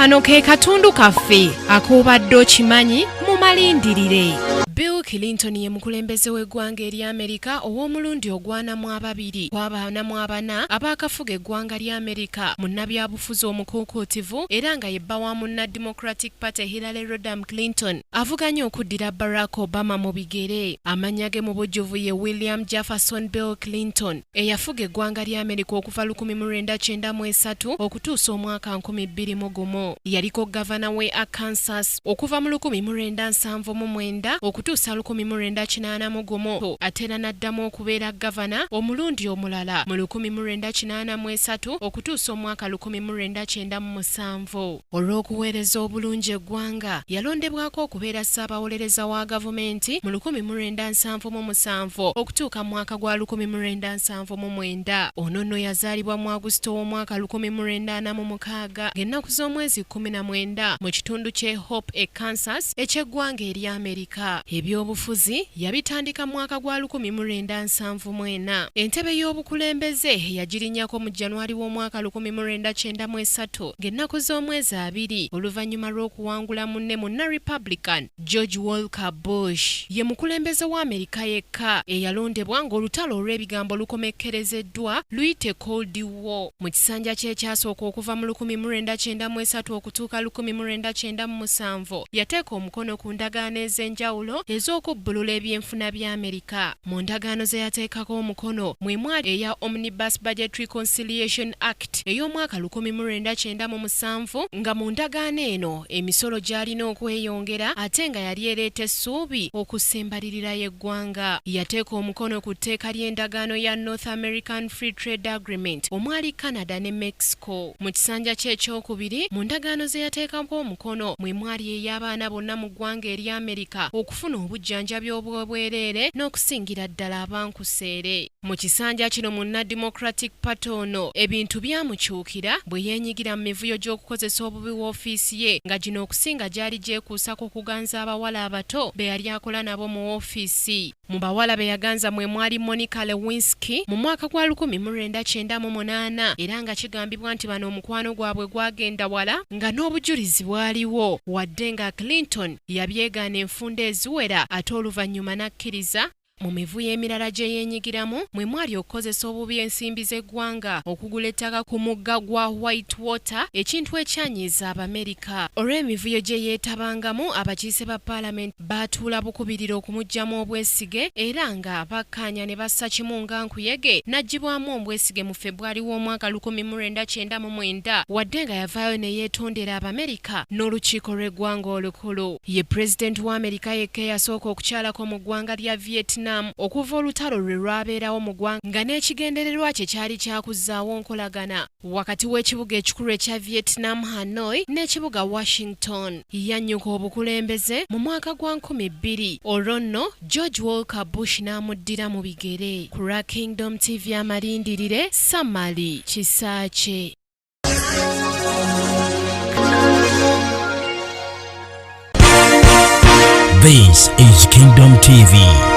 Kano ke katundu kaffe ak'Obadde Okimanyi mu malindirire. Bill Clinton ye mukulembeze w'eggwanga erya Amerika ow'omulundi ogwanamu ababiri kw'abanamu abana abaakafuga eggwanga lya Amerika munnabyabufuzi omukuukuutivu era nga yebba wa munna Democratic Party Hillary Rodham Clinton avuganya okuddira Barack Obama mu bigere. Amannya ge mu bujjuvu ye William Jefferson Bill Clinton eyafuga eggwanga lya Amerika okuva 1993 okutuusa omwaka 2001. Yaliko gavana we Arkansas okuva mu 1979 okutuusa 1981 ate era n'addamu okubeera gavana omulundi omulala mu 1983 okutuusa omwaka 1997. Olw'okuweereza obulungi eggwanga yalondebwako okubeera ssaabawolereza wa gavumenti mu 1977 okutuuka mu mwaka gwa 1979. Ono nno yazaalibwa mu Augusito w'omwaka 1946 ng'ennaku z'omwezi 19 mu kitundu ky'e Hope, Kansas eky'eggwanga erya Amerika. Ebyobufuzi yabitandika mu mwaka gwa 1974. Entebe y'obukulembeze yagirinnyako mu January w'omwaka 1993 ng'ennaku z'omwezi 2 oluvannyuma lw'okuwangula munna Republican George Walker Bush. Ye mukulembeze wa Amerika yekka eyalondebwa ng'olutalo olw'ebigambo lukomekkerezeddwa luyite Cold War mu kisanja ky'ekyasooka okuva mu 1993 okutuuka 1997. Yateeka omukono ku ndagaano ez'enjawulo ez'okubbulula ebyenfuna bya Amerika. Mu ndagaano ze yateekako omukono mwe mwali eya Omnibus Budget Reconciliation Act ey'omwaka 1997 nga mu ndagaano eno emisolo gy'alina okweyongera ate nga yali ereeta essuubi okusembalirira y'eggwanga. Yateeka omukono ku tteeka ly'endagaano ya North American Free Trade Agreement omwali Canada ne Mexico. Mu kisanja kye ekyokubiri mu ndagaano ze yateekako omukono mwe mwali ey'abaana bonna mu ggwanga erya Amerika okufuna obujjanjabi obw'obwereere n'okusingira ddala abankuseere. Mu kisanja kino munna Democratic Party ono ebintu byamukyukira bwe yeenyigira mu mivuyo gy'okukozesa obubi w'ofiisi ye nga gino okusinga gyali gyekuusako kuganza abawala abato be yali akola nabo mu ofiisi. Mu bawala be yaganza mwe mwali Monica Lewinsky mu mwaka gwa 1998 era nga kigambibwa nti bano omukwano gwabwe gwagenda wala nga n'obujulizi bwaliwo wadde nga Clinton yabyegaana enfunda eziwera ate oluvannyuma n'akkiriza. Mu mivuyo emirala gye yeenyigiramu mwe mwali okukozesa obubi ensimbi z'eggwanga okugula ettaka ku mugga gwa Whitewater ekintu ekyanyiiza Abamerika. Olw'emivuyo gye yeetabangamu abakiise ba Paalamenti baatuula bukubirira okumuggyamu obwesige era nga bakkaanya ne bassa kimu nga nkuyege n'aggyibwamu obwesige mu February w'omwaka 1999 wadde nga yavaayo ne yeetondera Abamerika n'olukiiko lw'eggwanga olukulu. Ye Pulezidenti wa Amerika yekka eyasooka okukyalako mu ggwanga lya Vietnam okuva olutalo lwe lwabeerawo mu ggwanga nga n'ekigendererwa kye kyali kyakuzzaawo nkolagana wakati w'ekibuga ekikulu ekya Vietnam Hanoi n'ekibuga Washington. Yannyuka obukulembeze mu mwaka gwa 2000 olwo nno George Walker Bush n'amuddira mu bigere. Ku lwa Kingdom TV amalindirire Samali Kisaache. This is Kingdom TV.